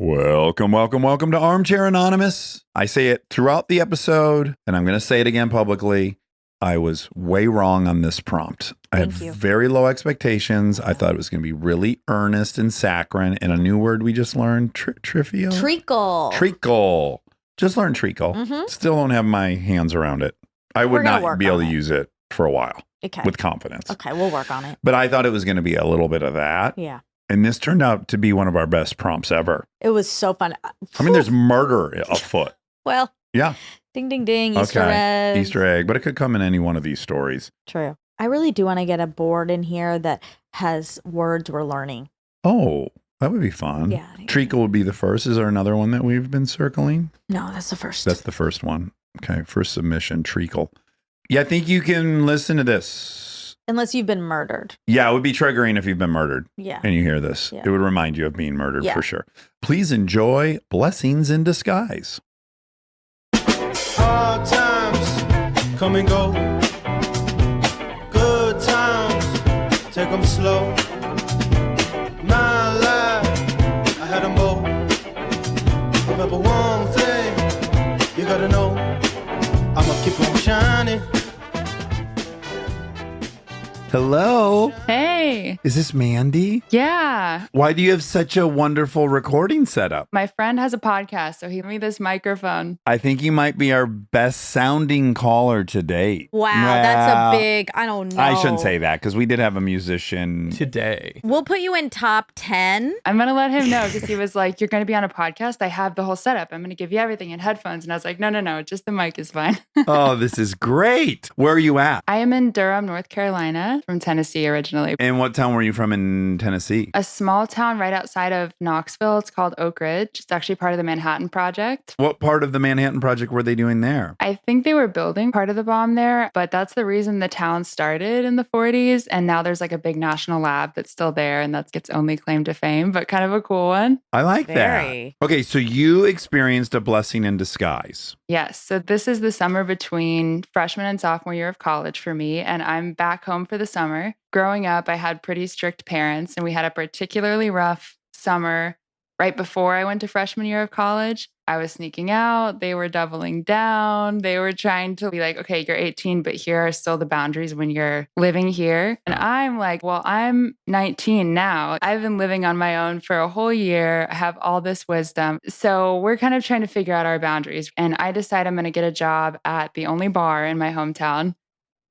Welcome to Armchair Anonymous. I say it throughout the episode, and I'm going to say it again publicly. I was way wrong on this prompt. I had very low expectations. I thought it was going to be really earnest and saccharine. And a new word we just learned, trivial? Treacle. Just learned treacle. Mm-hmm. Still don't have my hands around it. I would not be able to use it for a while with confidence. Okay, we'll work on it. But I thought it was going to be a little bit of that. Yeah. And this turned out to be one of our best prompts ever. It was so fun. I mean, there's murder afoot. Well, yeah. Ding, ding, ding. Easter egg. Easter egg. But it could come in any one of these stories. True. I really do want to get a board in here that has words we're learning. Oh, that would be fun. Yeah. Treacle would be the first. Is there another one that we've been circling? No, that's the first. That's the first one. Okay. First submission, treacle. Yeah, I think you can listen to this. Unless you've been murdered. Yeah, it would be triggering if you've been murdered. Yeah. And you hear this. Yeah. It would remind you of being murdered for sure. Please enjoy Blessings in Disguise. Hard times come and go. Good times, take them slow. My life, I had them both. Remember one thing, you gotta know, I'ma keep on shining. Hello. Hey. Is this Mandy? Yeah. Why do you have such a wonderful recording setup? My friend has a podcast, so he gave me this microphone. I think you might be our best sounding caller to date. Wow, that's a big, I don't know. I shouldn't say that because we did have a musician today. We'll put you in top 10. I'm going to let him know because he was like, you're going to be on a podcast? I have the whole setup. I'm going to give you everything and headphones. And I was like, no, just the mic is fine. Oh, this is great. Where are you at? I am in Durham, North Carolina. From Tennessee originally. And what town were you from in Tennessee? A small town right outside of Knoxville. It's called Oak Ridge. It's actually part of the Manhattan Project. What part of the Manhattan Project were they doing there? I think they were building part of the bomb there, but that's the reason the town started in the 40s. And now there's like a big national lab that's still there, and that's its only claim to fame, but kind of a cool one. I like that. Okay, so you experienced a blessing in disguise. Yes. So this is the summer between freshman and sophomore year of college for me, and I'm back home for the summer. Growing up, I had pretty strict parents, and we had a particularly rough summer right before I went to freshman year of college. I was sneaking out. They were doubling down. They were trying to be like, okay, you're 18, but here are still the boundaries when you're living here. And I'm like, well, I'm 19 now. I've been living on my own for a whole year. I have all this wisdom. So we're kind of trying to figure out our boundaries. And I decide I'm going to get a job at the only bar in my hometown.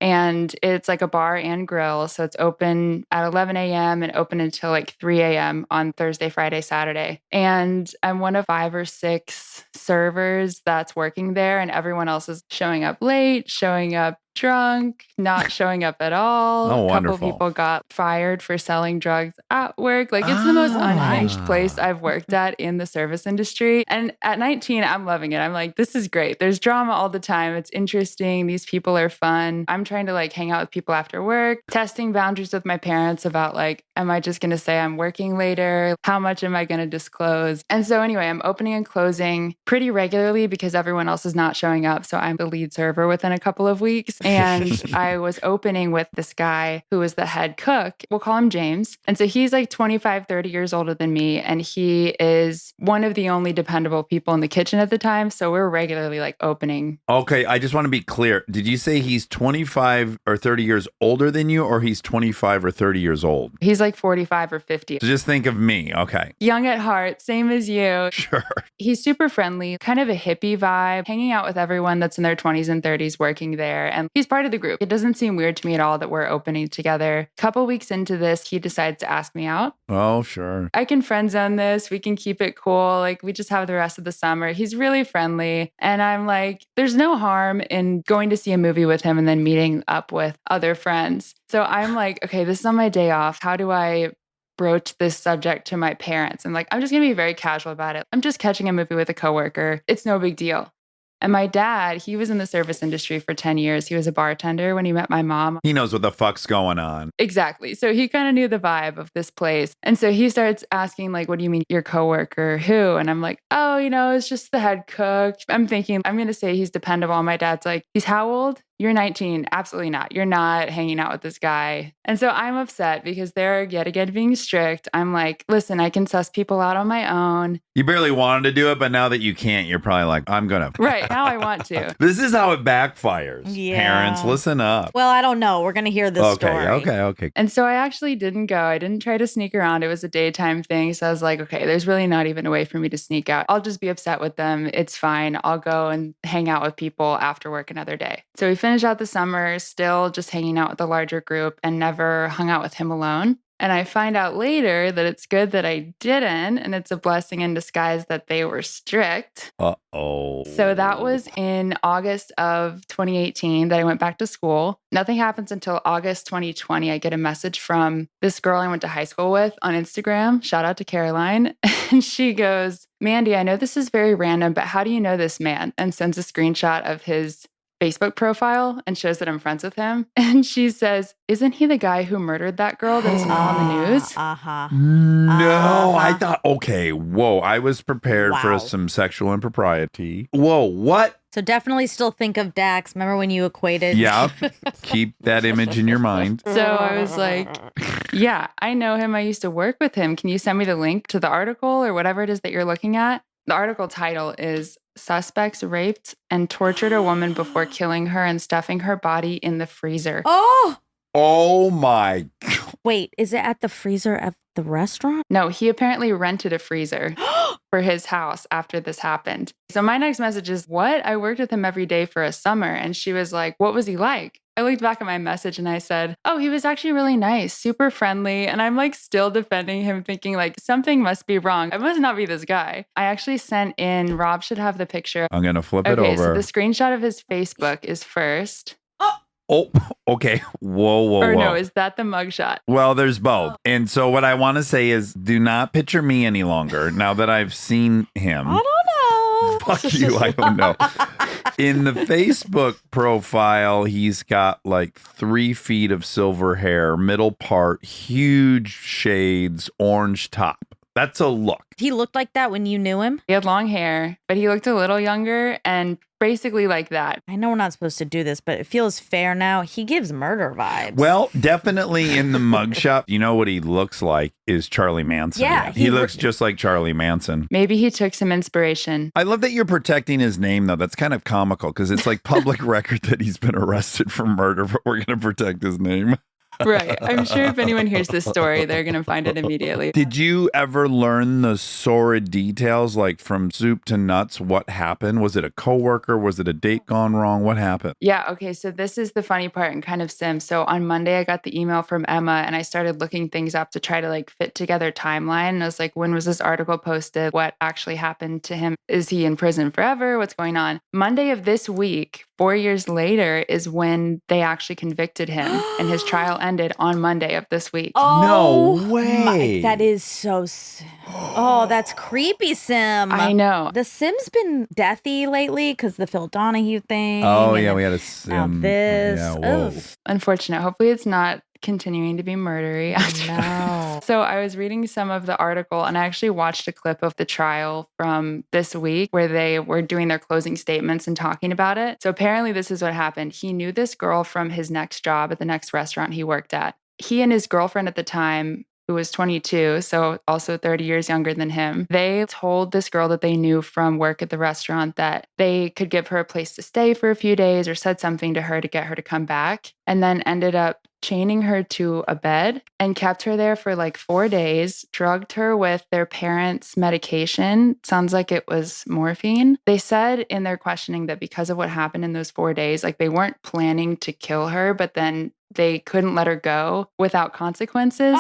And it's like a bar and grill. So it's open at 11 a.m. and open until like 3 a.m. on Thursday, Friday, Saturday. And I'm one of 5 or 6 servers that's working there. And everyone else is showing up late, showing up drunk, not showing up at all. Oh, a couple wonderful. people got fired for selling drugs at work. Like it's the most unhinged place I've worked at in the service industry. And at 19, I'm loving it. I'm like, this is great. There's drama all the time. It's interesting. These people are fun. I'm trying to like hang out with people after work, testing boundaries with my parents about like, am I just going to say I'm working later? How much am I going to disclose? And so anyway, I'm opening and closing pretty regularly because everyone else is not showing up. So I'm the lead server within a couple of weeks. And I was opening with this guy who was the head cook. We'll call him James. And so he's like 25, 30 years older than me. And he is one of the only dependable people in the kitchen at the time. So we're regularly like opening. Okay, I just want to be clear. Did you say he's 25 or 30 years older than you, or he's 25 or 30 years old? He's like 45 or 50. So just think of me. Okay. Young at heart, same as you. Sure. He's super friendly, kind of a hippie vibe, hanging out with everyone that's in their 20s and 30s working there. And he's part of the group. It doesn't seem weird to me at all that we're opening together. A couple weeks into this, he decides to ask me out. Oh, sure. I can friend zone this. We can keep it cool. Like we just have the rest of the summer. He's really friendly. And I'm like, there's no harm in going to see a movie with him and then meeting up with other friends. So I'm like, okay, this is on my day off. How do I broach this subject to my parents? And like, I'm just going to be very casual about it. I'm just catching a movie with a coworker. It's no big deal. And my dad, he was in the service industry for 10 years. He was a bartender when he met my mom. He knows what the fuck's going on. Exactly. So he kind of knew the vibe of this place. And so he starts asking, like, what do you mean your coworker? Who? And I'm like, oh, it's just the head cook. I'm thinking, I'm going to say he's dependable. And my dad's like, he's how old? you're 19. Absolutely not. You're not hanging out with this guy. And so I'm upset because they're yet again being strict. I'm like, listen, I can suss people out on my own. You barely wanted to do it, but now that you can't, you're probably like, I'm going to. Right. Now I want to. This is how it backfires. Yeah. Parents, listen up. Well, I don't know. We're going to hear this story. Okay. And so I actually didn't go. I didn't try to sneak around. It was a daytime thing. So I was like, okay, there's really not even a way for me to sneak out. I'll just be upset with them. It's fine. I'll go and hang out with people after work another day. So we finished out the summer, still just hanging out with a larger group and never hung out with him alone. And I find out later that it's good that I didn't. And it's a blessing in disguise that they were strict. Uh-oh. So that was in August of 2018 that I went back to school. Nothing happens until August 2020. I get a message from this girl I went to high school with on Instagram. Shout out to Caroline. And she goes, Mandy, I know this is very random, but how do you know this man? And sends a screenshot of his Facebook profile and shows that I'm friends with him. And she says, isn't he the guy who murdered that girl that's now on the news? No, I thought, okay, whoa, I was prepared for Wow. some sexual impropriety. Whoa, what? So definitely still think of Dax. Remember when you equated? Yeah, keep that image in your mind. So I was like, yeah, I know him. I used to work with him. Can you send me the link to the article or whatever it is that you're looking at? The article title is Suspects Raped and Tortured a Woman Before Killing Her and Stuffing Her Body in the Freezer. Oh my God. Wait, is it at the freezer at the restaurant? No, he apparently rented a freezer for his house after this happened. So my next message is, what? I worked with him every day for a summer. And she was like, what was he like? I looked back at my message and I said, oh, he was actually really nice, super friendly. And I'm like still defending him, thinking like something must be wrong. I must not be this guy. I actually sent in, Rob should have the picture. I'm going to flip it Okay, so over. the screenshot of his Facebook is first. Oh, okay. Whoa. Or no, is that the mugshot? Well, there's both. And so what I want to say is do not picture me any longer now that I've seen him. I don't know. Fuck you, I don't know. In the Facebook profile, he's got like 3 feet of silver hair, middle part, huge shades, orange top. That's a look. He looked like that when you knew him? He had long hair, but he looked a little younger and basically like that. I know we're not supposed to do this, but it feels fair now. He gives murder vibes. Well, definitely in the mugshot, you know what he looks like is Charlie Manson. Yeah, he looks just like Charlie Manson. Maybe he took some inspiration. I love that you're protecting his name, though. That's kind of comical because it's like public record that he's been arrested for murder, but we're going to protect his name. Right. I'm sure if anyone hears this story, they're going to find it immediately. Did you ever learn the sordid details, like from soup to nuts? What happened? Was it a coworker? Was it a date gone wrong? What happened? Yeah. Okay. So this is the funny part and kind of sim. So on Monday, I got the email from Emma and I started looking things up to try to like fit together timeline. And I was like, when was this article posted? What actually happened to him? Is he in prison forever? What's going on? Monday of this week, 4 years later, is when they actually convicted him and his trial ended on Monday of this week. No way. That is so... Oh, that's creepy, Sim. I know. The Sim's been deathy lately because the Phil Donahue thing. Oh, and yeah, then we had a now sim. this. Yeah, whoa. Ugh. Unfortunate. Hopefully it's not continuing to be murdery. No. So I was reading some of the article and I actually watched a clip of the trial from this week where they were doing their closing statements and talking about it. So apparently this is what happened. He knew this girl from his next job at the next restaurant he worked at. He and his girlfriend at the time, who was 22, so also 30 years younger than him, they told this girl that they knew from work at the restaurant that they could give her a place to stay for a few days or said something to her to get her to come back, and then ended up chaining her to a bed and kept her there for like 4 days, drugged her with their parents' medication. Sounds like it was morphine. They said in their questioning that because of what happened in those 4 days, like they weren't planning to kill her, but then they couldn't let her go without consequences.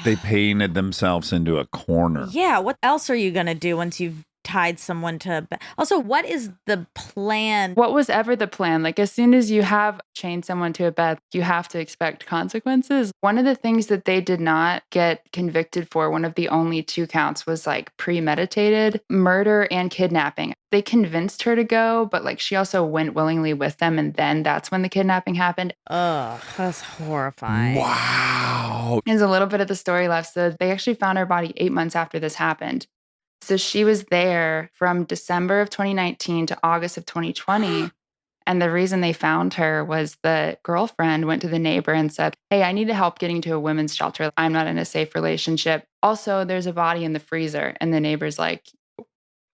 They painted themselves into a corner. Yeah, what else are you going to do once you've tied someone to... Also, what is the plan? What was ever the plan? Like, as soon as you have chained someone to a bed, you have to expect consequences. One of the things that they did not get convicted for, one of the only 2 counts, was like premeditated murder and kidnapping. They convinced her to go, but like she also went willingly with them. And then that's when the kidnapping happened. Ugh, that's horrifying. Wow. There's a little bit of the story left. So they actually found her body 8 months after this happened. So she was there from December of 2019 to August of 2020. And the reason they found her was the girlfriend went to the neighbor and said, hey, I need help getting to a women's shelter. I'm not in a safe relationship. Also, there's a body in the freezer. And the neighbor's like,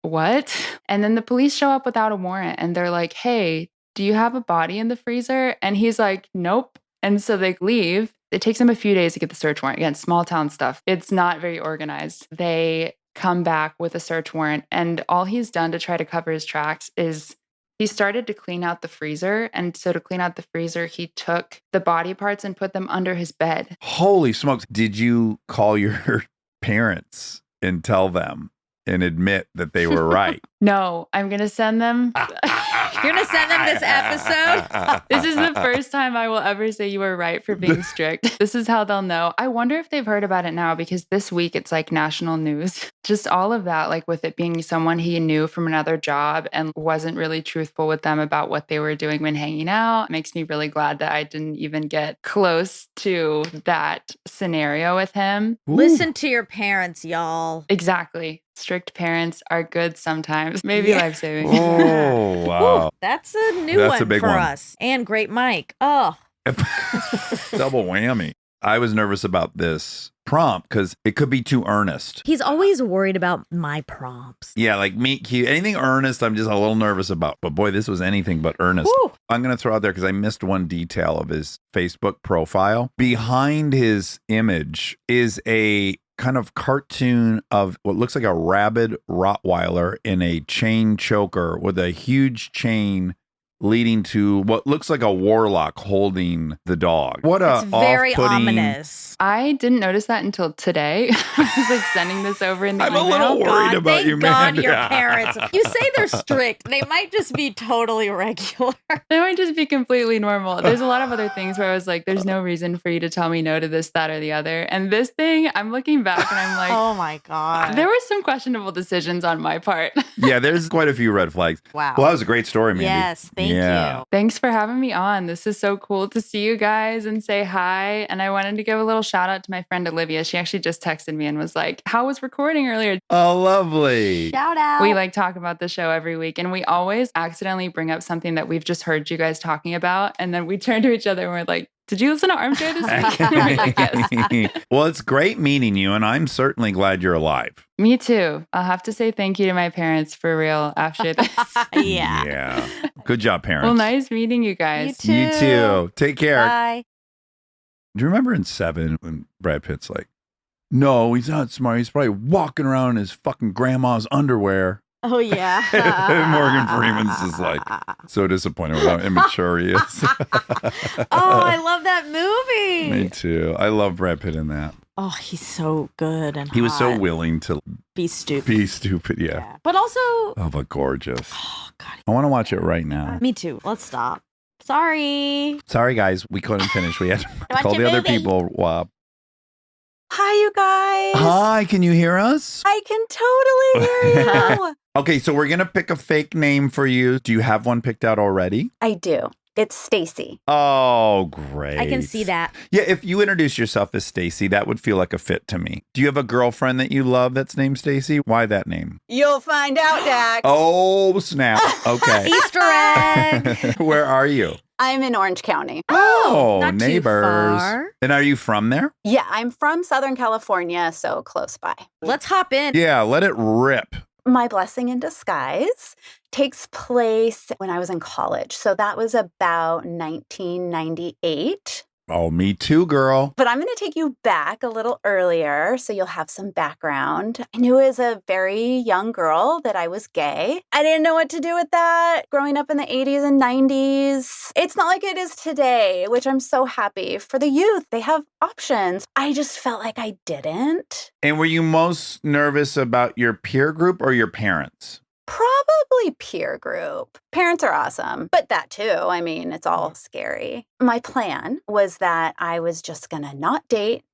what? And then the police show up without a warrant and they're like, hey, do you have a body in the freezer? And he's like, nope. And so they leave. It takes them a few days to get the search warrant. Again, small town stuff. It's not very organized. They come back with a search warrant. And all he's done to try to cover his tracks is he started to clean out the freezer. And so to clean out the freezer, he took the body parts and put them under his bed. Holy smokes. Did you call your parents and tell them and admit that they were right? No, I'm going to send them. You're going to send them this episode? This is the first time I will ever say you were right for being strict. This is how they'll know. I wonder if they've heard about it now because this week it's like national news. Just all of that, like with it being someone he knew from another job and wasn't really truthful with them about what they were doing when hanging out. Makes me really glad that I didn't even get close to that scenario with him. Listen to your parents, y'all. Exactly. Strict parents are good sometimes. Maybe life-saving. Oh, wow. Ooh, that's a new That's one a big for one. us. And great mic. Oh, Double whammy. I was nervous about this prompt because it could be too earnest. he's always worried about my prompts. Yeah, like meet cute. Anything earnest, I'm just a little nervous about. But boy, this was anything but earnest. Woo. I'm going to throw out there because I missed one detail of his Facebook profile. Behind his image is a kind of cartoon of what looks like a rabid Rottweiler in a chain choker with a huge chain leading to what looks like a warlock holding the dog. What a It's very off-putting- ominous. I didn't notice that until today. I was like sending this over in the I'm a email. little worried about thank you, God man. your parents. You say they're strict. They might just be totally regular. They might just be completely normal. There's a lot of other things where I was like, there's no reason for you to tell me no to this, that, or the other. And this thing, I'm looking back and I'm like, Oh my God. there were some questionable decisions on my part. Yeah, there's quite a few red flags. Wow. Well, that was a great story, Mandy. Yes, thank Yeah. you. Thanks for having me on. This is so cool to see you guys and say hi. And I wanted to give a little shout out to my friend Olivia. She actually just texted me and was like, how was recording earlier? Oh, lovely. Shout out. We like talk about the show every week and we always accidentally bring up something that we've just heard you guys talking about. And then we turn to each other and we're like, did you listen to Armchair this week? We're like, yes. Well, it's great meeting you, and I'm certainly glad you're alive. Me too. I'll have to say thank you to my parents for real after this. Yeah. Yeah. Good job, parents. Well, nice meeting you guys. You You too. Take care. Bye. Do you remember in Seven when Brad Pitt's like, no, he's not smart. He's probably walking around in his fucking grandma's underwear. Oh, yeah. Morgan Freeman's just like so disappointed with how immature he is. Oh, I love that movie. Me too. I love Brad Pitt in that. Oh, he's so good and He was so hot. willing to Be stupid. be stupid. Yeah. Yeah. But also, Oh, but gorgeous. oh, God. I want to watch it right now. Me too. Let's stop. Sorry. Sorry, guys. We couldn't finish. We had to Watch call a the other movie. people. Hi, you guys. Hi, can you hear us? I can totally hear you. Okay, so we're going to pick a fake name for you. Do you have one picked out already? I do. It's Stacy. Oh, great. I can see that. Yeah, if you introduce yourself as Stacy, that would feel like a fit to me. Do you have a girlfriend that you love that's named Stacy? Why that name? You'll find out, Dax. Oh, snap. Okay. Easter egg. Where are you? I'm in Orange County. Oh, not too neighbors. far. And are you from there? Yeah, I'm from Southern California, so close by. Let's hop in. Yeah, let it rip. My blessing in disguise takes place when I was in college. So that was about 1998. Oh, me too, girl. But I'm going to take you back a little earlier so you'll have some background. I knew as a very young girl that I was gay. I didn't know what to do with that growing up in the 80s and 90s. It's not like it is today, which I'm so happy for the youth. They have options. I just felt like I didn't. And were you most nervous about your peer group or your parents? Probably peer group. Parents are awesome, but that too. I mean, it's all scary. My plan was that I was just going to not date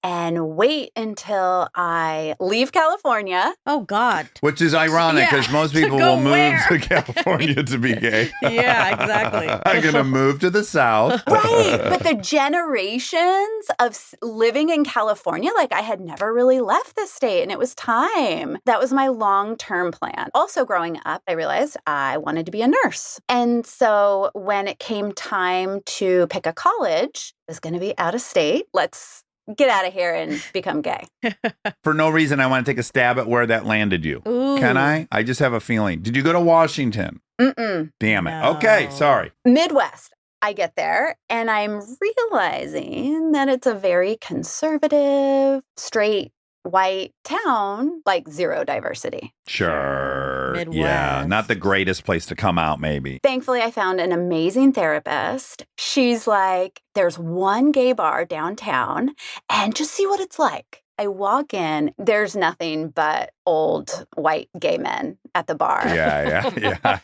and wait until I leave California. Oh, God. Which is ironic because most people will move to California to be gay. Yeah, exactly. I'm going to move to the South. Right. But the generations of living in California, like I had never really left the state and it was time. That was my long-term plan. Also growing up, I realized I wanted to be a nurse. And so when it came time to pick a college, it was going to be out of state. Let's get out of here and become gay. For no reason, I want to take a stab at where that landed you. Ooh. Can I? I just have a feeling. Did you go to Washington? Mm-mm. Damn it. No. Okay, sorry. Midwest. I get there and I'm realizing that it's a very conservative, straight, white town, like zero diversity. Sure. Midwest. Yeah, not the greatest place to come out, maybe. Thankfully, I found an amazing therapist. She's like, there's one gay bar downtown and just see what it's like. I walk in, there's nothing but old white gay men at the bar. Yeah.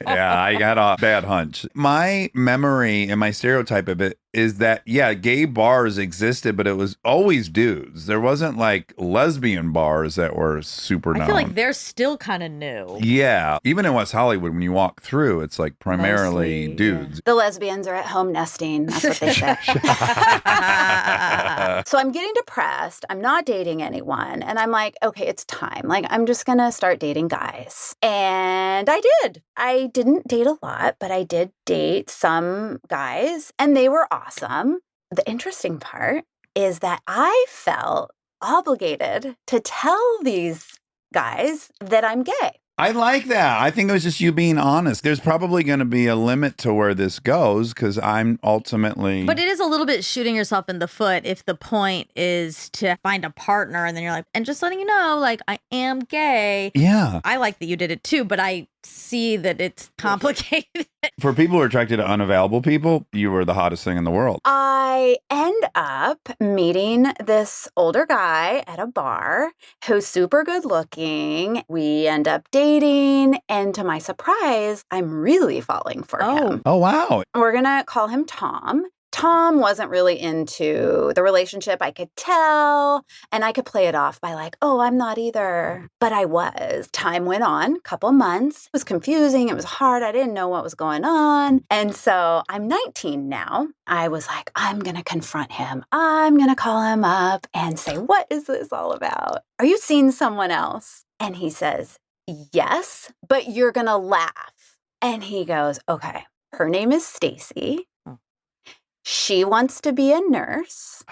I got a bad hunch. My memory and my stereotype of it is that, yeah, gay bars existed, but it was always dudes. There wasn't like lesbian bars that were super known. I feel like they're still kind of new. Yeah. Even in West Hollywood, when you walk through, it's like primarily Mostly, dudes. The lesbians are at home nesting. That's what they say. So I'm getting depressed. I'm not dating anyone. And I'm like, okay, it's time. Like, I'm just going to start dating guys. And I did. I didn't date a lot, but I did date some guys and they were awesome. The interesting part is that I felt obligated to tell these guys that I'm gay. I like that. I think it was just you being honest. There's probably going to be a limit to where this goes because I'm ultimately. But it is a little bit shooting yourself in the foot if the point is to find a partner and then you're like, and just letting you know, like, I am gay. Yeah. I like that you did it too, but I see that it's complicated. For people who are attracted to unavailable people, you were the hottest thing in the world. I end up meeting this older guy at a bar who's super good looking. We end up dating. And to my surprise, I'm really falling for him. Oh, wow. We're going to call him Tom. Tom wasn't really into the relationship, I could tell, and I could play it off by like, oh, I'm not either. But I was. Time went on, couple months. It was confusing. It was hard. I didn't know what was going on. And so I'm 19 now. I was like, I'm going to confront him. I'm going to call him up and say, what is this all about? Are you seeing someone else? And he says, yes, but you're going to laugh. And he goes, okay, her name is Stacy. She wants to be a nurse,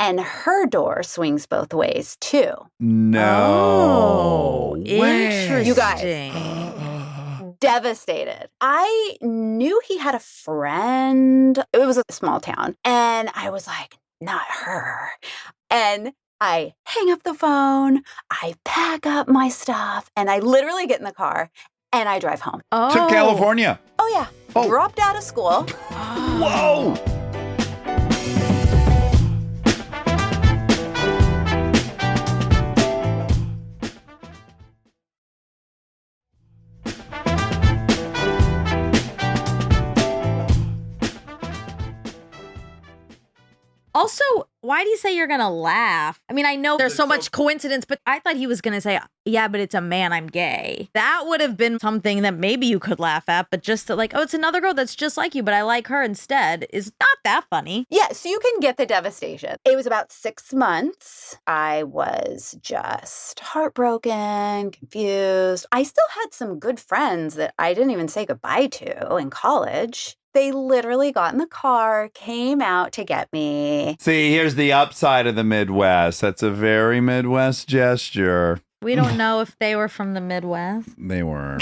and her door swings both ways, too. No. Interesting. You guys, devastated. I knew he had a friend. It was a small town, and I was like, not her. And I hang up the phone, I pack up my stuff, and I literally get in the car, and I drive home. To California. Oh, yeah. Oh. Dropped out of school. Whoa. Also, why do you say you're going to laugh? I mean, I know there's so much coincidence, but I thought he was going to say, yeah, but it's a man, I'm gay. That would have been something that maybe you could laugh at, but just to like, oh, it's another girl that's just like you, but I like her instead is not that funny. Yeah, so you can get the devastation. It was about 6 months. I was just heartbroken, confused. I still had some good friends that I didn't even say goodbye to in college. They literally got in the car, came out to get me. See, here's the upside of the Midwest. That's a very Midwest gesture. We don't know if they were from the Midwest. They were.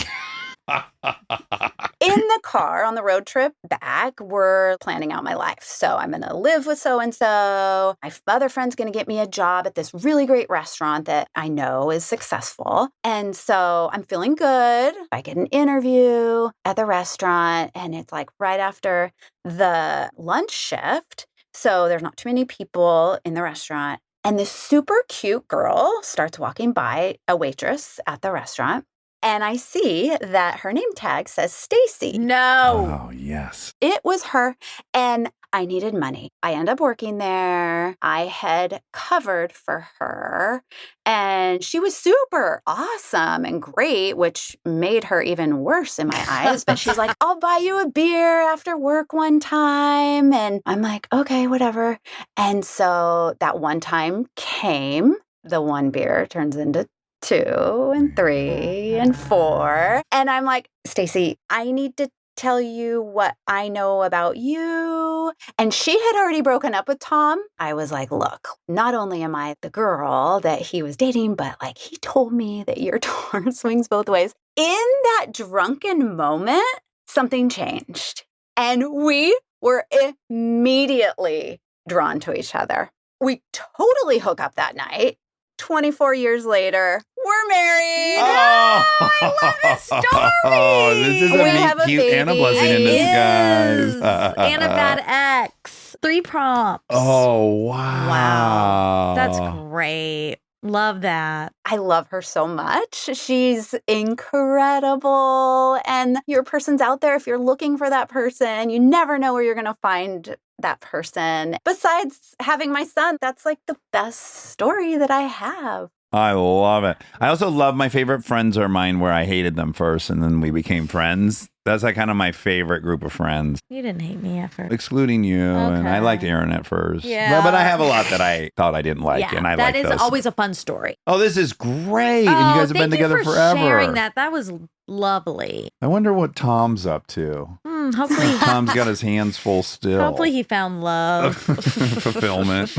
In the car on the road trip back, we're planning out my life. So I'm going to live with so-and-so. My other friend's going to get me a job at this really great restaurant that I know is successful. And so I'm feeling good. I get an interview at the restaurant, and it's like right after the lunch shift. So there's not too many people in the restaurant. And this super cute girl starts walking by, a waitress at the restaurant. and I see that her name tag says Stacy. No. Oh, yes. It was her, and I needed money. I ended up working there. I had covered for her, and she was super awesome and great, which made her even worse in my eyes. But she's like, I'll buy you a beer after work one time. And I'm like, okay, whatever. And so that one time came. The one beer turns into 2 and 3 and 4. And I'm like, Stacy, I need to tell you what I know about you. And she had already broken up with Tom. I was like, look, not only am I the girl that he was dating, but like he told me that your door swings both ways. In that drunken moment, something changed. And we were immediately drawn to each other. We totally hook up that night. 24 years later, we're married. Oh, I love this story. Oh, this is a We meet have a cute and a baby. blessing in It is. disguise. And a bad ex. 3 prompts. Oh, wow. Wow. That's great. Love that. I love her so much. She's incredible. And your person's out there if you're looking for that person. You never know where you're going to find that person. Besides having my son, that's like the best story that I have. I love it. I also love my favorite friends are mine where I hated them first and then we became friends. That's like kind of my favorite group of friends. You didn't hate me at first. Excluding you. And I Okay. liked Aaron at first. Yeah. But I have a lot that I thought I didn't like. Yeah, And I that like is those. always a fun story. Oh, this is great. And you guys have been thank you together for forever. sharing that. That was lovely. I wonder what Tom's up to. Hopefully, Tom's got his hands full still. hopefully he found love. Fulfillment.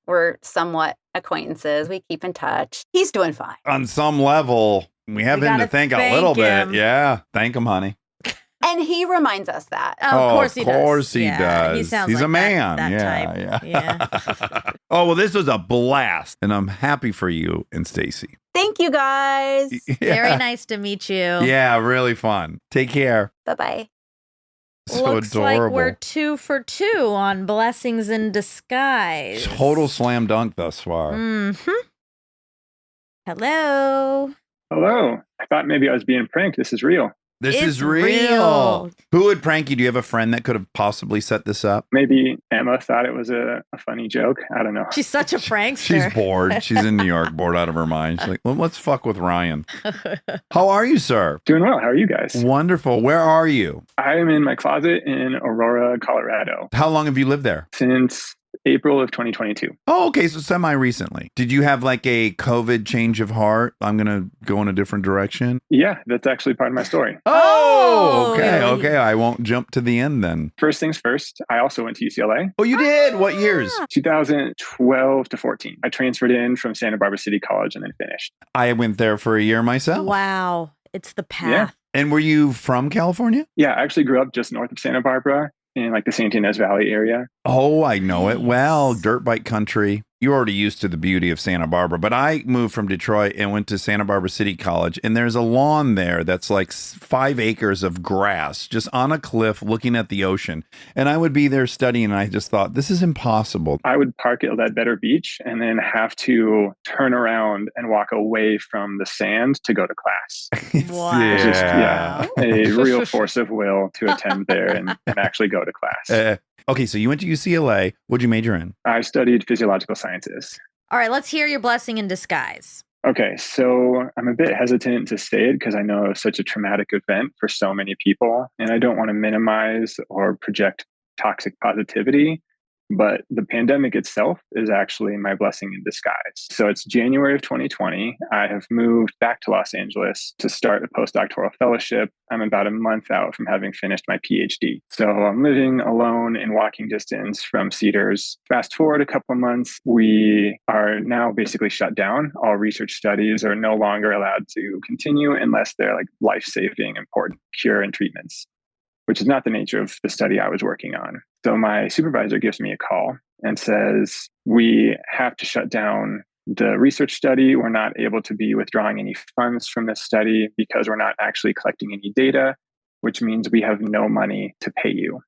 We're somewhat acquaintances. We keep in touch. He's doing fine. On some level, we have We him to gotta thank a thank little him. bit. Yeah. Thank him, honey. And he reminds us that. Of course he does. Of course he Yeah, does. He sounds He's like a man. That type. Yeah. Oh, well, this was a blast. And I'm happy for you and Stacy. Thank you guys. Very nice to meet you. Yeah, really fun. Take care. Bye-bye. So Looks adorable. like we're 2 for 2 on blessings in disguise. Total slam dunk thus far. Hello. Hello. I thought maybe I was being pranked. This is real. This It's is real. real. Who would prank you? Do you have a friend that could have possibly set this up? Maybe Emma thought it was a funny joke. I don't know. She's such a prankster. She's bored. She's in New York, bored out of her mind. She's like, well, let's fuck with Ryan. How are you, sir? Doing well. How are you guys? Wonderful. Where are you? I am in my closet in Aurora, Colorado How long have you lived there? since April of 2022. Oh, okay. So semi-recently. Did you have like a COVID change of heart? I'm going to go in a different direction. Yeah, that's actually part of my story. Oh, okay. yeah. Okay. I won't jump to the end then. First things first, I also went to UCLA, Oh, you did? What years? 2012 to 14. I transferred in from Santa Barbara City College and then finished. I went there for a year myself. Wow. It's the path. Yeah. And were you from California? Yeah, I actually grew up just north of Santa Barbara in like the Santa Ynez Valley area. Oh, I know it well. Nice. Dirt bike country. You're already used to the beauty of Santa Barbara, but I moved from Detroit and went to Santa Barbara City College, and there's a lawn there that's like 5 acres of grass just on a cliff looking at the ocean. And I would be there studying, and I just thought, this is impossible. I would park at Ledbetter Beach and then have to turn around and walk away from the sand to go to class. Wow. It's just, a real force of will to attend there and actually go to class. Okay, so you went to UCLA. What'd you major in? I studied physiological sciences. All right, let's hear your blessing in disguise. Okay, so I'm a bit hesitant to say it because I know it's such a traumatic event for so many people, and I don't want to minimize or project toxic positivity. But the pandemic itself is actually my blessing in disguise. So it's January of 2020. I have moved back to Los Angeles to start a postdoctoral fellowship. I'm about a month out from having finished my PhD. So I'm living alone in walking distance from Cedars. Fast forward a couple of months, we are now basically shut down. All research studies are no longer allowed to continue unless they're like life-saving, important cure and treatments, which is not the nature of the study I was working on. So my supervisor gives me a call and says, we have to shut down the research study. We're not able to be withdrawing any funds from this study because we're not actually collecting any data, which means we have no money to pay you.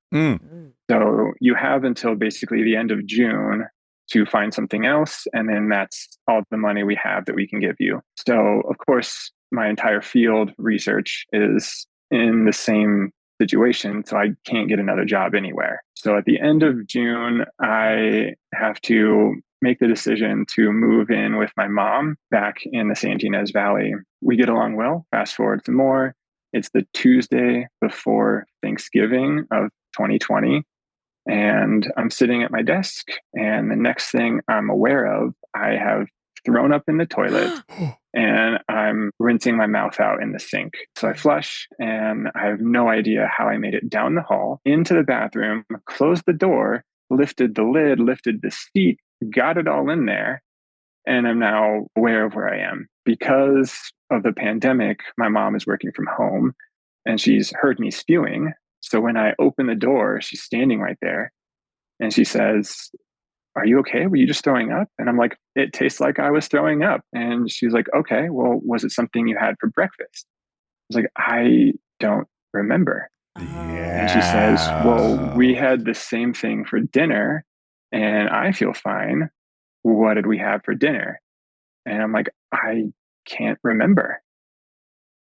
So you have until basically the end of June to find something else. And then that's all the money we have that we can give you. So of course, my entire field research is in the same situation, so I can't get another job anywhere. So at the end of June, I have to make the decision to move in with my mom back in the San Ynez Valley. We get along well. Fast forward some more. It's the Tuesday before Thanksgiving of 2020. And I'm sitting at my desk, and the next thing I'm aware of, I have thrown up in the toilet and I'm rinsing my mouth out in the sink. So I flush, and I have no idea how I made it down the hall, into the bathroom, closed the door, lifted the lid, lifted the seat, got it all in there. And I'm now aware of where I am. Because of the pandemic, my mom is working from home and she's heard me spewing. So when I open the door, she's standing right there and she says, "Are you okay? Were you just throwing up?" And I'm like, "It tastes like I was throwing up." And she's like, "Okay, well, was it something you had for breakfast?" I was like, "I don't remember." Yeah. And she says, "Well, we had the same thing for dinner and I feel fine. What did we have for dinner?" And I'm like, "I can't remember."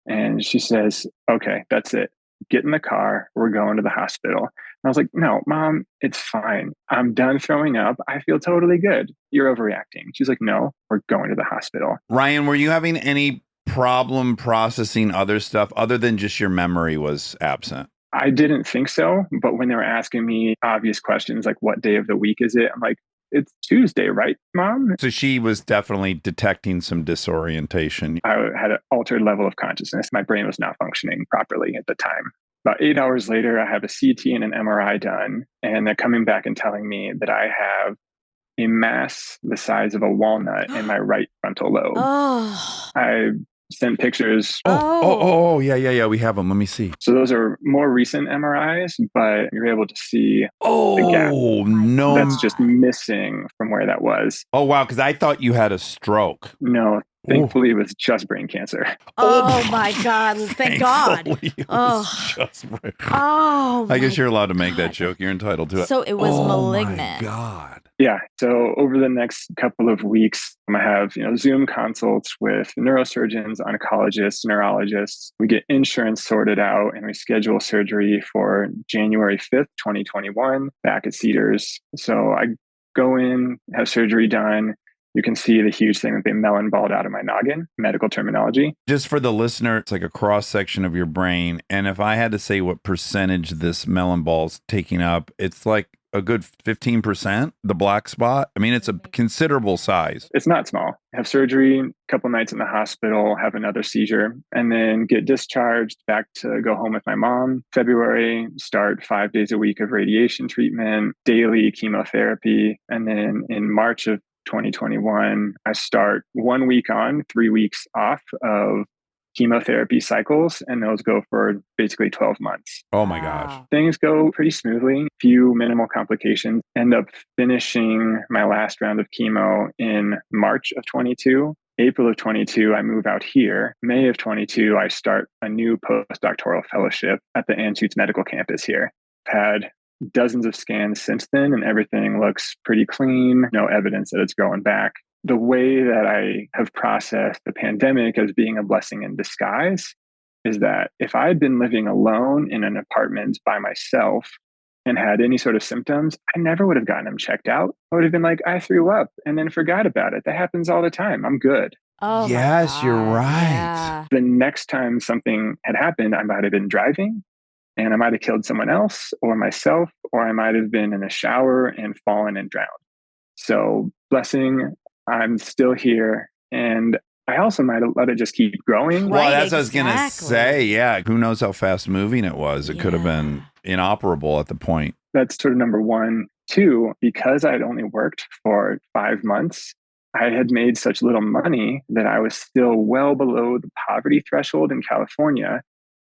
And she says, "Okay, that's it. Get in the car. We're going to the hospital." And I was like, "No, Mom, it's fine. I'm done throwing up. I feel totally good. You're overreacting." She's like, "No, we're going to the hospital." Ryan, were you having any problem processing other stuff other than just your memory was absent? I didn't think so. But when they were asking me obvious questions like, "What day of the week is it?" I'm like, "It's Tuesday, right, Mom?" So she was definitely detecting some disorientation. I had an altered level of consciousness. My brain was not functioning properly at the time. About 8 hours later, I have a CT and an MRI done, and they're coming back and telling me that I have a mass the size of a walnut in my right frontal lobe. Oh. I sent pictures. Yeah. We have them. Let me see. So those are more recent MRIs, but you're able to see the gap No. that's just missing from where that was. Oh, wow. Because I thought you had a stroke. No, thankfully, it was just brain cancer. Oh my God. Thank God. I guess you're allowed to make that joke. You're entitled to it. So it was malignant. My God. Yeah. So over the next couple of weeks, I have Zoom consults with neurosurgeons, oncologists, neurologists. We get insurance sorted out and we schedule surgery for January 5th, 2021, back at Cedars. So I go in, have surgery done. You can see the huge thing that they melon balled out of my noggin, medical terminology. Just for the listener, it's like a cross section of your brain. And if I had to say what percentage this melon ball's taking up, it's like a good 15%, the black spot. I mean, it's a considerable size. It's not small. Have surgery, a couple nights in the hospital, have another seizure, and then get discharged back to go home with my mom. February, start 5 days a week of radiation treatment, daily chemotherapy. And then in March of 2021, I start 1 week on, 3 weeks off of chemotherapy cycles, and those go for basically 12 months. Oh my gosh. Things go pretty smoothly, few minimal complications. End up finishing my last round of chemo in March of 22. April of 22, I move out here. May of 22, I start a new postdoctoral fellowship at the Anschutz Medical Campus here. Had dozens of scans since then, and everything looks pretty clean. No evidence that it's growing back. The way that I have processed the pandemic as being a blessing in disguise is that if I had been living alone in an apartment by myself and had any sort of symptoms, I never would have gotten them checked out. I would have been like, I threw up and then forgot about it. That happens all the time. I'm good. Oh, yes, you're right. Yeah. The next time something had happened, I might have been driving and I might have killed someone else or myself, or I might have been in a shower and fallen and drowned. So blessing, I'm still here. And I also might have let it just keep growing. Well, that's what I was going to say. Yeah. Who knows how fast moving it was? It could have been inoperable at the point. That's sort of number one. Two, because I had only worked for 5 months, I had made such little money that I was still well below the poverty threshold in California.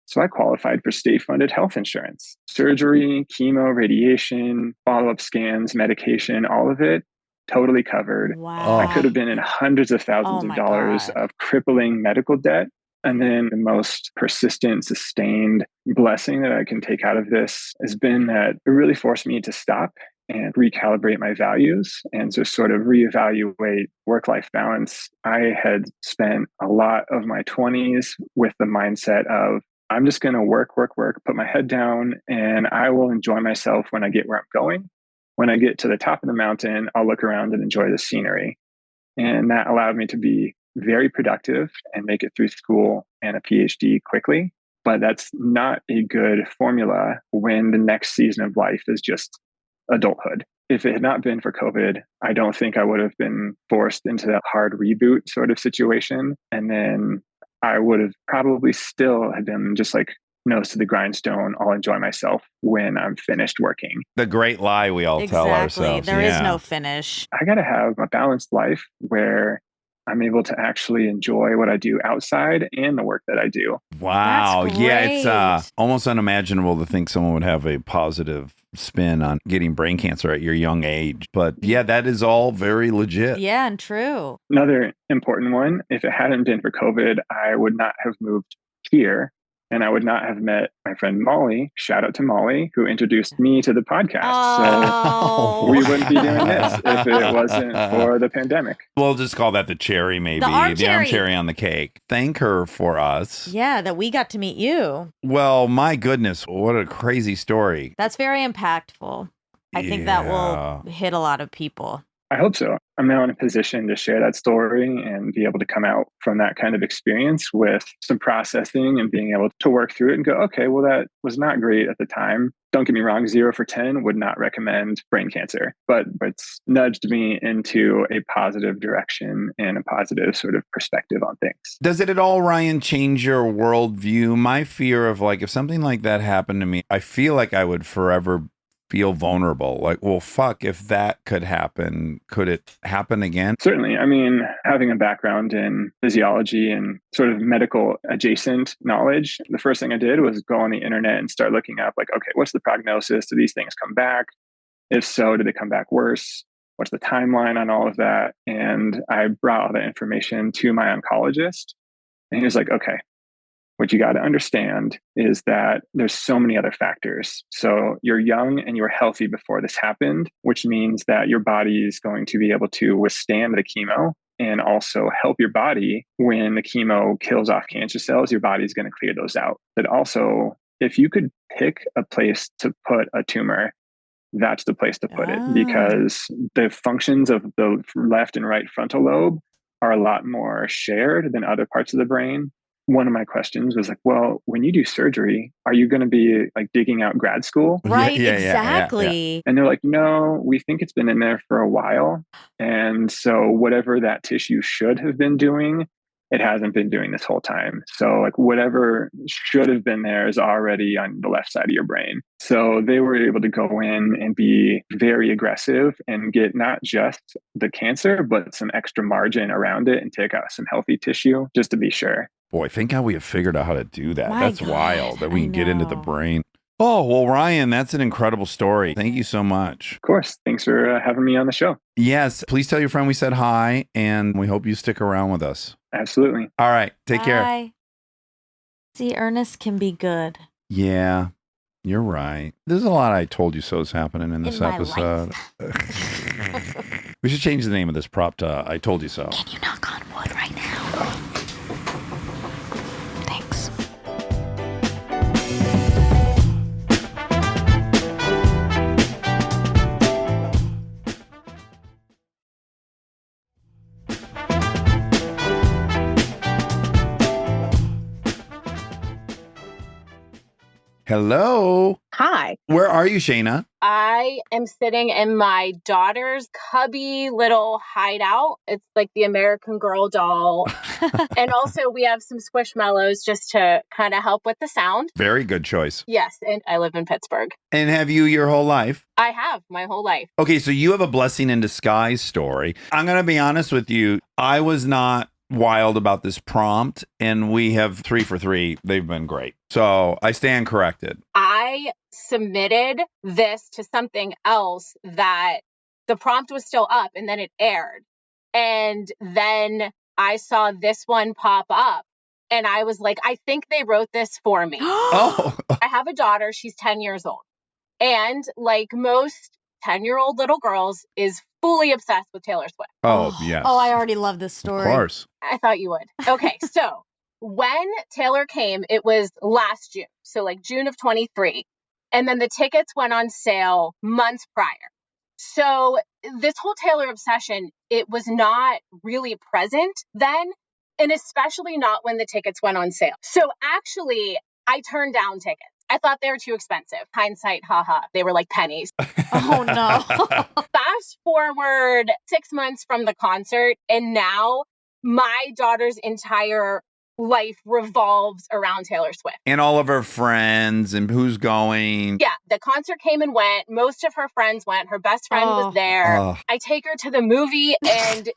So I qualified for state-funded health insurance. Surgery, chemo, radiation, follow-up scans, medication, all of it. Totally covered. Wow. I could have been in hundreds of thousands of dollars of crippling medical debt. And then the most persistent, sustained blessing that I can take out of this has been that it really forced me to stop and recalibrate my values and just sort of reevaluate work-life balance. I had spent a lot of my 20s with the mindset of, I'm just going to work, put my head down, and I will enjoy myself when I get where I'm going. When I get to the top of the mountain, I'll look around and enjoy the scenery. And that allowed me to be very productive and make it through school and a PhD quickly. But that's not a good formula when the next season of life is just adulthood. If it had not been for COVID, I don't think I would have been forced into that hard reboot sort of situation. And then I would have probably still had been just like nose to the grindstone. I'll enjoy myself when I'm finished working. The great lie we all tell ourselves. There is no finish. I got to have a balanced life where I'm able to actually enjoy what I do outside and the work that I do. Wow. That's Yeah, it's great. almost unimaginable to think someone would have a positive spin on getting brain cancer at your young age. But yeah, that is all very legit. Yeah, and true. Another important one, if it hadn't been for COVID, I would not have moved here. And I would not have met my friend Molly, shout out to Molly, who introduced me to the podcast. Oh. So we wouldn't be doing this if it wasn't for the pandemic. We'll just call that the cherry, maybe. The arm the arm cherry. cherry on the cake. Thank her for us. Yeah, that we got to meet you. Well, my goodness, what a crazy story. That's very impactful. I think that will hit a lot of people. I hope so. I'm now in a position to share that story and be able to come out from that kind of experience with some processing and being able to work through it and go, okay, well, that was not great at the time. Don't get me wrong, 0 for 10 would not recommend brain cancer, but it's nudged me into a positive direction and a positive sort of perspective on things. Does it at all, Ryan, change your worldview? My fear of like, if something like that happened to me, I feel like I would forever feel vulnerable. Like, well, fuck, if that could happen, could it happen again? Certainly. I mean, having a background in physiology and sort of medical adjacent knowledge, the first thing I did was go on the internet and start looking up like, okay, what's the prognosis? Do these things come back? If so, do they come back worse? What's the timeline on all of that? And I brought all that information to my oncologist. And he was like, okay, what you got to understand is that there's so many other factors. So you're young and you were healthy before this happened, which means that your body is going to be able to withstand the chemo and also help your body when the chemo kills off cancer cells. Your body is going to clear those out. But also, if you could pick a place to put a tumor, that's the place to put it, because the functions of the left and right frontal lobe are a lot more shared than other parts of the brain. One of my questions was like, well, when you do surgery, are you going to be like digging out grad school? Right, Yeah, exactly. And they're like, no, we think it's been in there for a while. And so whatever that tissue should have been doing, it hasn't been doing this whole time. So like whatever should have been there is already on the left side of your brain. So they were able to go in and be very aggressive and get not just the cancer, but some extra margin around it and take out some healthy tissue just to be sure. Boy, think how we have figured out how to do that. My That's God, wild that we I can get into the know. brain. Oh, well, Ryan, that's an incredible story. Thank you so much. Of course. Thanks for having me on the show. Yes, please tell your friend we said hi, and we hope you stick around with us. Absolutely. All right, take care. Bye. See, Ernest can be good. Yeah, you're right. There's a lot I told you so's happening in this In my episode. We should change the name of this prop to I Told You So. Can you knock on wood right now? Thanks. Hello. Hi. Where are you, Shayna? I am sitting in my daughter's cubby little hideout. It's like the American Girl doll. And also we have some squishmallows just to kind of help with the sound. Very good choice. Yes, and I live in Pittsburgh. And have you your whole life? I have my whole life. Okay, so you have a blessing in disguise story. I'm going to be honest with you. I was not wild about this prompt, and we have 3 for 3. They've been great. So I stand corrected. I submitted this to something else that the prompt was still up and then it aired. And then I saw this one pop up and I was like, I think they wrote this for me. Oh, I have a daughter. She's 10 years old. And like most 10-year-old little girls is fully obsessed with Taylor Swift. Oh, yes. Oh, I already love this story. Of course. I thought you would. Okay, so when Taylor came, it was last June. So like June of 23. And then the tickets went on sale months prior. So this whole Taylor obsession, it was not really present then, and especially not when the tickets went on sale. So actually, I turned down tickets. I thought they were too expensive. Hindsight, haha. They were like pennies. Oh, no. Fast forward 6 months from the concert, and now my daughter's entire life revolves around Taylor Swift. And all of her friends and who's going. Yeah, the concert came and went. Most of her friends went. Her best friend was there. I take her to the movie and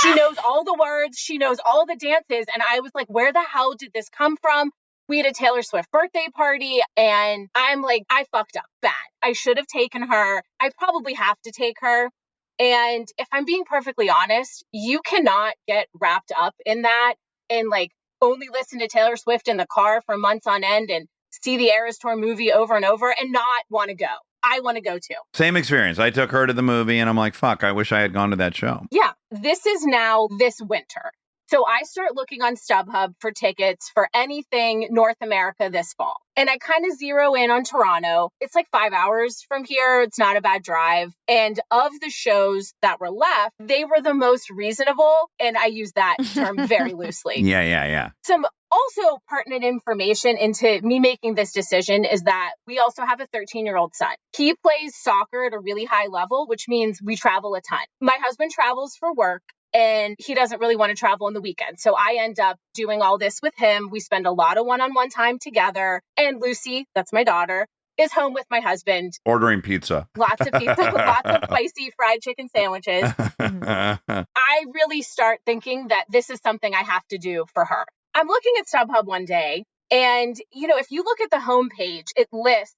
she knows all the words. She knows all the dances. And I was like, where the hell did this come from? We had a Taylor Swift birthday party and I'm like, I fucked up bad. I should have taken her. I probably have to take her. And if I'm being perfectly honest, you cannot get wrapped up in that and like only listen to Taylor Swift in the car for months on end and see the Eras Tour movie over and over and not want to go. I want to go too. Same experience. I took her to the movie and I'm like, fuck, I wish I had gone to that show. Yeah, this is now this winter. So I start looking on StubHub for tickets for anything North America this fall. And I kind of zero in on Toronto. It's like 5 hours from here. It's not a bad drive. And of the shows that were left, they were the most reasonable. And I use that term very loosely. Yeah. Some also pertinent information into me making this decision is that we also have a 13-year-old son. He plays soccer at a really high level, which means we travel a ton. My husband travels for work. And he doesn't really want to travel on the weekend. So I end up doing all this with him. We spend a lot of one-on-one time together. And Lucy, that's my daughter, is home with my husband. Ordering pizza. Lots of pizza, lots of spicy fried chicken sandwiches. I really start thinking that this is something I have to do for her. I'm looking at StubHub one day. And, you know, if you look at the homepage, it lists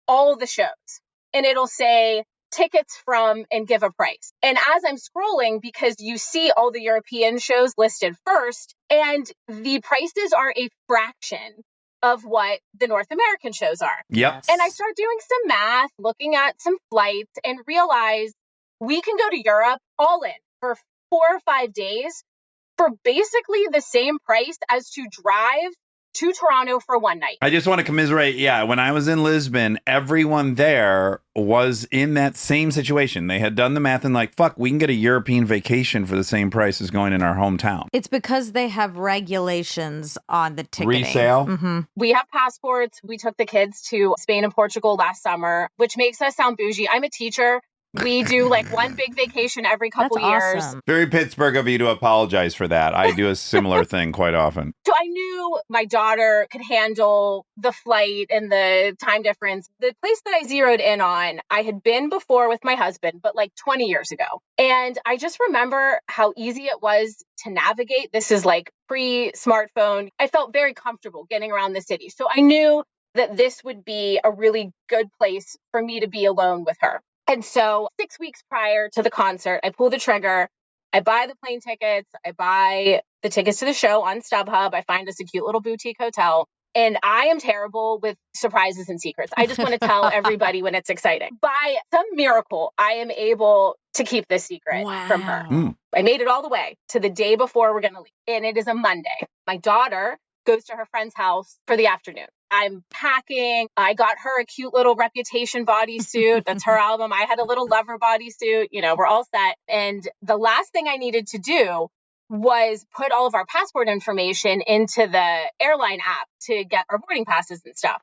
all the shows. And it'll say, tickets from and give a price. And as I'm scrolling, because you see all the European shows listed first, and the prices are a fraction of what the North American shows are. Yep. And I start doing some math, looking at some flights, and realize we can go to Europe all in for 4 or 5 days for basically the same price as to drive to Toronto for one night. I just want to commiserate. Yeah, when I was in Lisbon, everyone there was in that same situation. They had done the math and like, fuck, we can get a European vacation for the same price as going in our hometown. It's because they have regulations on the ticketing. Resale? Mm-hmm. We have passports. We took the kids to Spain and Portugal last summer, which makes us sound bougie. I'm a teacher. We do like one big vacation every couple years. Awesome. Very Pittsburgh of you to apologize for that. I do a similar thing quite often. So I knew my daughter could handle the flight and the time difference. The place that I zeroed in on, I had been before with my husband, but like 20 years ago. And I just remember how easy it was to navigate. This is like pre-smartphone. I felt very comfortable getting around the city. So I knew that this would be a really good place for me to be alone with her. And so 6 weeks prior to the concert, I pull the trigger. I buy the plane tickets. I buy the tickets to the show on StubHub. I find us a cute little boutique hotel. And I am terrible with surprises and secrets. I just want to tell everybody when it's exciting. By some miracle, I am able to keep this secret from her. I made it all the way to the day before we're going to leave. And it is a Monday. My daughter goes to her friend's house for the afternoon. I'm packing. I got her a cute little Reputation bodysuit. That's her album. I had a little Lover bodysuit. You know, we're all set. And the last thing I needed to do was put all of our passport information into the airline app to get our boarding passes and stuff.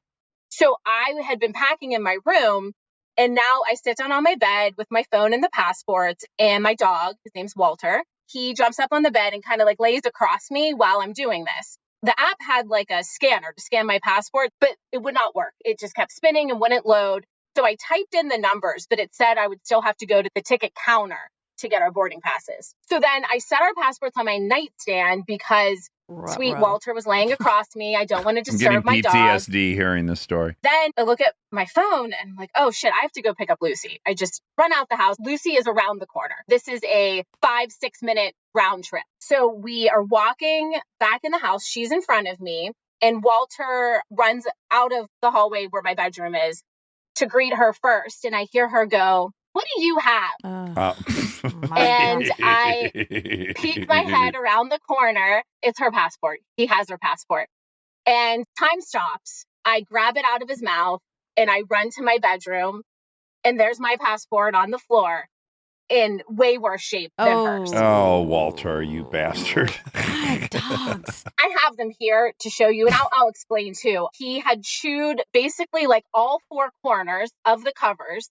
So I had been packing in my room, and now I sit down on my bed with my phone and the passports, and my dog, his name's Walter, he jumps up on the bed and kind of like lays across me while I'm doing this. The app had like a scanner to scan my passport, but it would not work. It just kept spinning and wouldn't load. So I typed in the numbers, but it said I would still have to go to the ticket counter to get our boarding passes. So then I set our passports on my nightstand because sweet Walter was laying across me. I don't want to disturb my dog. I'm getting PTSD hearing this story. Then I look at my phone and I'm like, oh shit, I have to go pick up Lucy. I just run out the house. Lucy is around the corner. This is a 5-6 minute round trip. So we are walking back in the house. She's in front of me, and Walter runs out of the hallway where my bedroom is to greet her first. And I hear her go, what do you have? And I peeked my head around the corner. It's her passport. He has her passport. And time stops. I grab it out of his mouth and I run to my bedroom. And there's my passport on the floor in way worse shape than hers. Oh, Walter, you bastard. God, dogs. I have them here to show you, and I'll explain too. He had chewed basically like all four corners of the covers,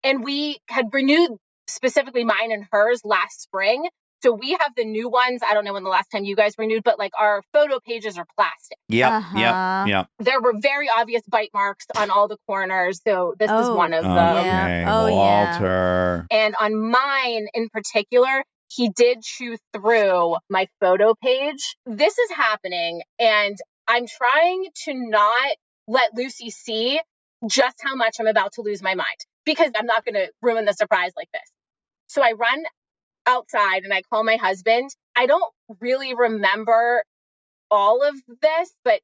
and we had renewed specifically mine and hers last spring. So we have the new ones. I don't know when the last time you guys renewed, but like our photo pages are plastic. Yep. There were very obvious bite marks on all the corners. So this is one of them. Okay, Walter. And on mine in particular, he did chew through my photo page. This is happening, and I'm trying to not let Lucy see just how much I'm about to lose my mind, because I'm not going to ruin the surprise like this. So I run outside and I call my husband. I don't really remember all of this, but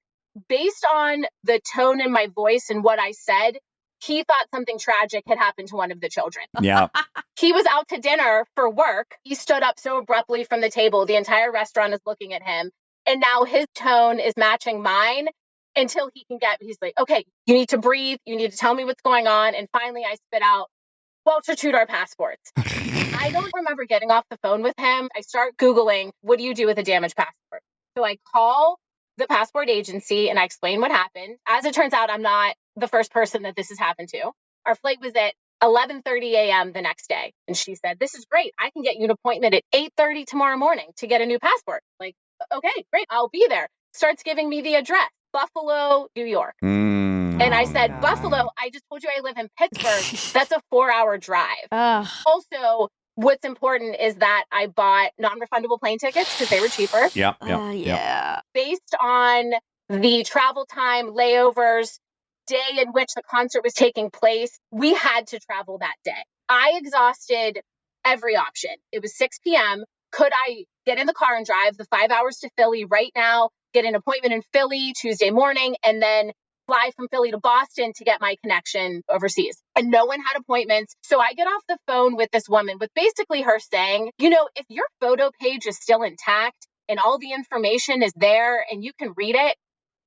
based on the tone in my voice and what I said, he thought something tragic had happened to one of the children. Yeah. He was out to dinner for work. He stood up so abruptly from the table. The entire restaurant is looking at him. And now his tone is matching mine until he's like, okay, you need to breathe. You need to tell me what's going on. And finally I spit out, Walter chewed our passports. I don't remember getting off the phone with him. I start Googling, what do you do with a damaged passport? So I call the passport agency and I explain what happened. As it turns out, I'm not the first person that this has happened to. Our flight was at 11:30 a.m. the next day. And she said, this is great. I can get you an appointment at 8:30 tomorrow morning to get a new passport. Like, okay, great. I'll be there. Starts giving me the address, Buffalo, New York. And I said, Buffalo, I just told you I live in Pittsburgh. That's a 4-hour drive. Also, what's important is that I bought non-refundable plane tickets because they were cheaper. Yeah. Based on the travel time, layovers, day in which the concert was taking place, we had to travel that day. I exhausted every option. It was 6 p.m. Could I get in the car and drive the 5 hours to Philly right now, get an appointment in Philly Tuesday morning, and then fly from Philly to Boston to get my connection overseas? And no one had appointments. So I get off the phone with this woman with basically her saying, if your photo page is still intact and all the information is there and you can read it,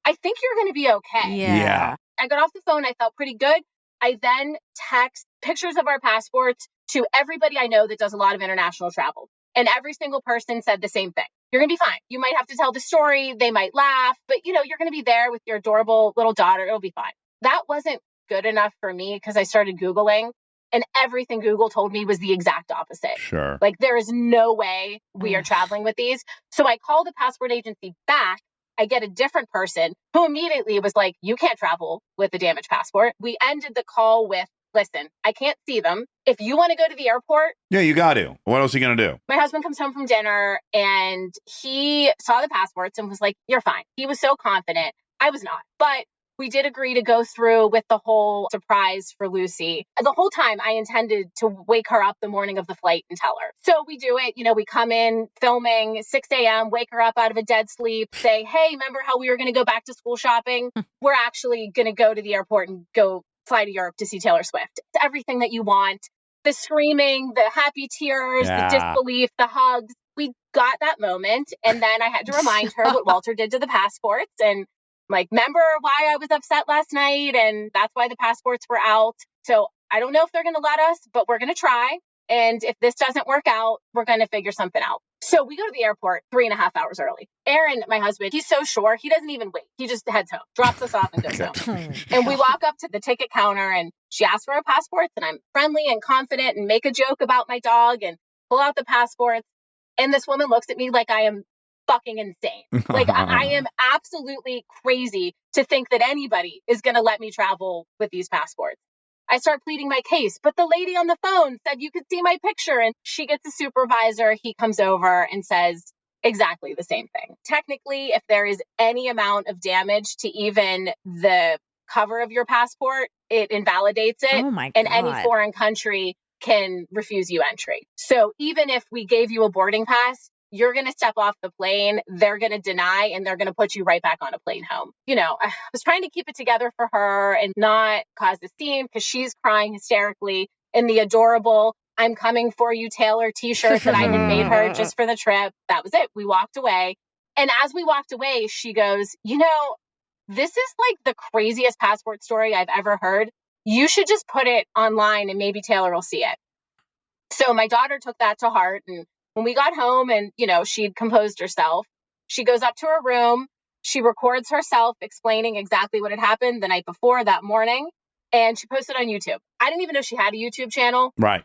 I think you're going to be okay. Yeah. I got off the phone. I felt pretty good. I then text pictures of our passports to everybody I know that does a lot of international travel. And every single person said the same thing. You're going to be fine. You might have to tell the story. They might laugh, but you're going to be there with your adorable little daughter. It'll be fine. That wasn't good enough for me because I started Googling, and everything Google told me was the exact opposite. Sure. Like, there is no way we are traveling with these. So I called the passport agency back. I get a different person who immediately was like, you can't travel with a damaged passport. We ended the call with, listen, I can't see them. If you want to go to the airport. Yeah, you got to. What else are you going to do? My husband comes home from dinner and he saw the passports and was like, you're fine. He was so confident. I was not. But we did agree to go through with the whole surprise for Lucy. The whole time I intended to wake her up the morning of the flight and tell her. So we do it. We come in filming 6 a.m., wake her up out of a dead sleep, say, hey, remember how we were going to go back to school shopping? We're actually going to go to the airport and go fly to Europe to see Taylor Swift. It's everything that you want. The screaming, the happy tears, the disbelief, the hugs. We got that moment. And then I had to remind her what Walter did to the passports. And like, remember why I was upset last night? And that's why the passports were out. So I don't know if they're going to let us, but we're going to try. And if this doesn't work out, we're going to figure something out. So we go to the airport 3.5 hours early. Aaron, my husband, he's so sure. He doesn't even wait. He just heads home, drops us off and goes home. And we walk up to the ticket counter and she asks for our passports. And I'm friendly and confident and make a joke about my dog and pull out the passports. And this woman looks at me like I am fucking insane. Like I am absolutely crazy to think that anybody is going to let me travel with these passports. I start pleading my case, but the lady on the phone said you could see my picture, and she gets a supervisor. He comes over and says exactly the same thing. Technically, if there is any amount of damage to even the cover of your passport, it invalidates it. Oh my God. And any foreign country can refuse you entry. So even if we gave you a boarding pass, you're going to step off the plane, they're going to deny, and they're going to put you right back on a plane home. I was trying to keep it together for her and not cause a scene because she's crying hysterically. in the adorable "I'm coming for you" Taylor t-shirt that I had made her just for the trip. That was it. We walked away. And as we walked away, she goes, this is like the craziest passport story I've ever heard. You should just put it online and maybe Taylor will see it. So my daughter took that to heart. And when we got home and, she'd composed herself, she goes up to her room. She records herself explaining exactly what had happened the night before that morning. And she posted on YouTube. I didn't even know she had a YouTube channel. Right.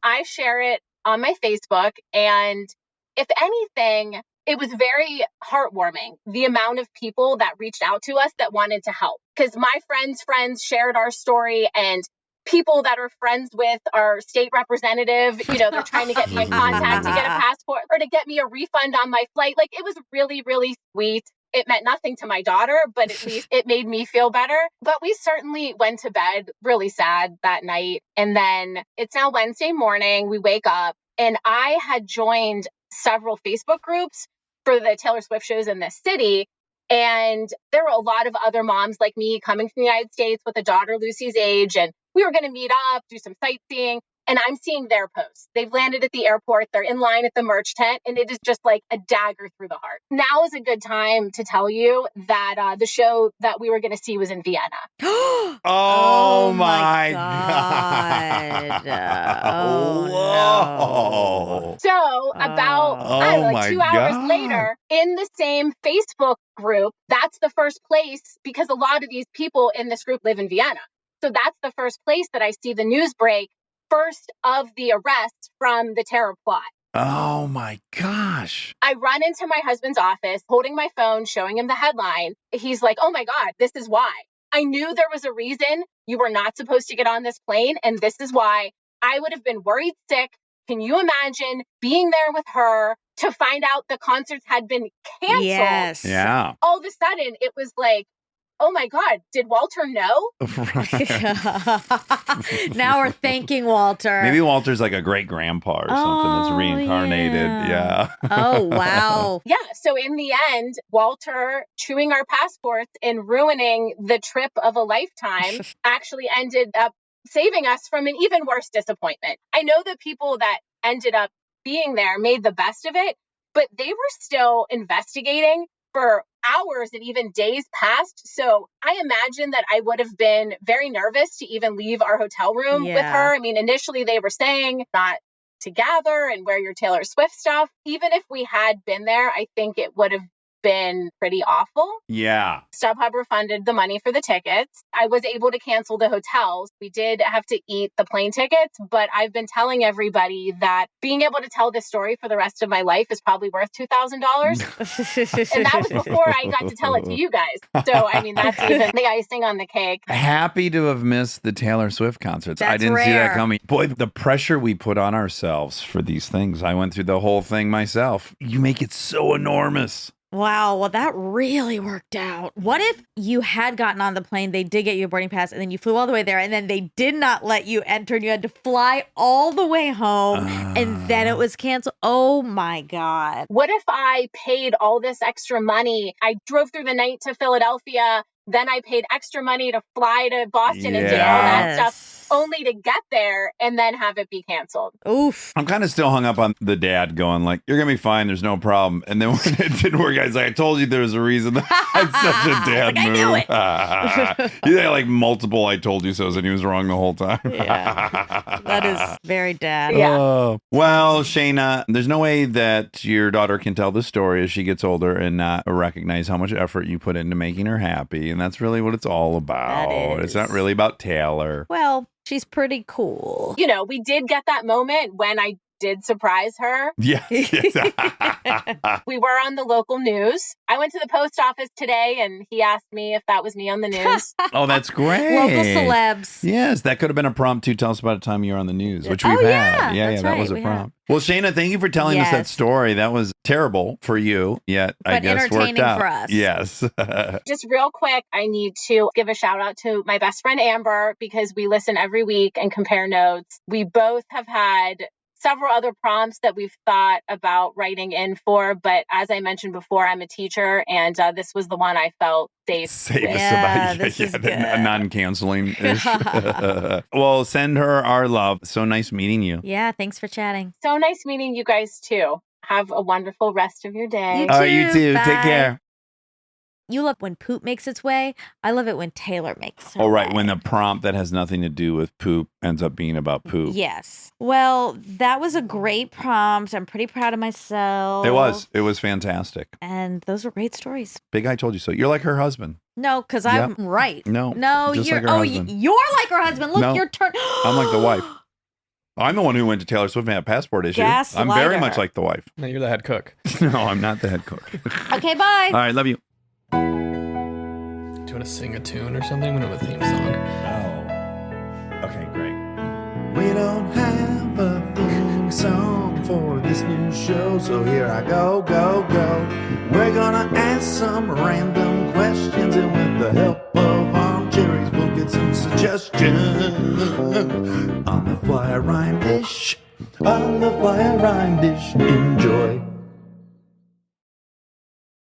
I share it on my Facebook. And if anything, it was very heartwarming, the amount of people that reached out to us that wanted to help. Because my friends shared our story, and people that are friends with our state representative, they're trying to get my contact to get a passport or to get me a refund on my flight. Like, it was really, really sweet. It meant nothing to my daughter, but at least it made me feel better. But we certainly went to bed really sad that night. And then it's now Wednesday morning. We wake up, and I had joined several Facebook groups for the Taylor Swift shows in this city. And there were a lot of other moms like me coming from the United States with a daughter Lucy's age. And we were going to meet up, do some sightseeing. And I'm seeing their posts. They've landed at the airport. They're in line at the merch tent. And it is just like a dagger through the heart. Now is a good time to tell you that the show that we were going to see was in Vienna. Oh my God. Oh, no. So about 2 hours later, in the same Facebook group, that's the first place, because a lot of these people in this group live in Vienna. So that's the first place that I see the news break first of the arrests from the terror plot. Oh my gosh. I run into my husband's office holding my phone, showing him the headline. He's like, "Oh my God, this is why. I knew there was a reason you were not supposed to get on this plane. And this is why. I would have been worried sick. Can you imagine being there with her to find out the concerts had been canceled?" Yes. Yeah. All of a sudden, it was like, oh my God, did Walter know? Now we're thanking Walter. Maybe Walter's like a great grandpa or something that's reincarnated. Yeah. Oh, wow. Yeah. So in the end, Walter chewing our passports and ruining the trip of a lifetime actually ended up saving us from an even worse disappointment. I know the people that ended up being there made the best of it, but they were still investigating for hours and even days past. So I imagine that I would have been very nervous to even leave our hotel room with her. I mean, initially they were saying not to gather and wear your Taylor Swift stuff. Even if we had been there, I think it would have been pretty awful. Yeah. StubHub refunded the money for the tickets. I was able to cancel the hotels. We did have to eat the plane tickets, but I've been telling everybody that being able to tell this story for the rest of my life is probably worth $2,000. And that was before I got to tell it to you guys. So, I mean, that's even the icing on the cake. Happy to have missed the Taylor Swift concerts. I That's didn't see that rare. coming. Boy, the pressure we put on ourselves for these things. I went through the whole thing myself. You make it so enormous. Wow. Well, that really worked out. What if you had gotten on the plane, they did get you a boarding pass, and then you flew all the way there, and then they did not let you enter, and you had to fly all the way home, and then it was canceled? Oh, my God. What if I paid all this extra money? I drove through the night to Philadelphia. Then I paid extra money to fly to Boston and did all that stuff, only to get there and then have it be canceled. Oof. I'm kind of still hung up on the dad going like, "You're going to be fine. There's no problem." And then when it didn't work, I was like, "I told you there was a reason." That's such a dad like, move. I knew it. He had like multiple "I told you so's" and he was wrong the whole time. Yeah. That is very dad. Yeah. Oh. Well, Shayna, there's no way that your daughter can tell the story as she gets older and not recognize how much effort you put into making her happy. And that's really what it's all about. That is. It's not really about Taylor. Well, she's pretty cool. You know, we did get that moment when I did surprise her. Yeah. We were on the local news. I went to the post office today and he asked me if that was me on the news. Oh, that's great. Local celebs. Yes, that could have been a prompt too. Tell us about a time you were on the news, which we've Oh, yeah. had. Yeah, That's that right, was a we prompt. Well, Shayna, thank you for telling us that Yes. story. That was terrible for you, yet I But guess worked entertaining out. for us. Yes. Just real quick, I need to give a shout out to my best friend Amber because we listen every week and compare notes. We both have had several other prompts that we've thought about writing in for, but as I mentioned before, I'm a teacher, and this was the one I felt safe. This is good. Non-canceling ish. Well, send her our love. So nice meeting you. Yeah, thanks for chatting. So nice meeting you guys too. Have a wonderful rest of your day. You too. You too. Bye. Take care. You love when poop makes its way. I love it when Taylor makes her right. way. When the prompt that has nothing to do with poop ends up being about poop. Yes. Well, that was a great prompt. I'm pretty proud of myself. It was. It was fantastic. And those were great stories. Big I told you so. You're like her husband. No, because I'm right. No. Just you're like her husband. you're like her husband. Look, No. your turn. I'm like the wife. I'm the one who went to Taylor Swift and had a passport issue. I'm very much like the wife. No, you're the head cook. No, I'm not the head cook. Okay, bye. All right, love you. Do you want to sing a tune or something? We don't have a theme song. Oh. Okay, great. We don't have a theme song for this new show, so here I go. We're gonna ask some random questions, and with the help of Armcherries, we'll get some suggestions. On the fly rhyme dish, enjoy.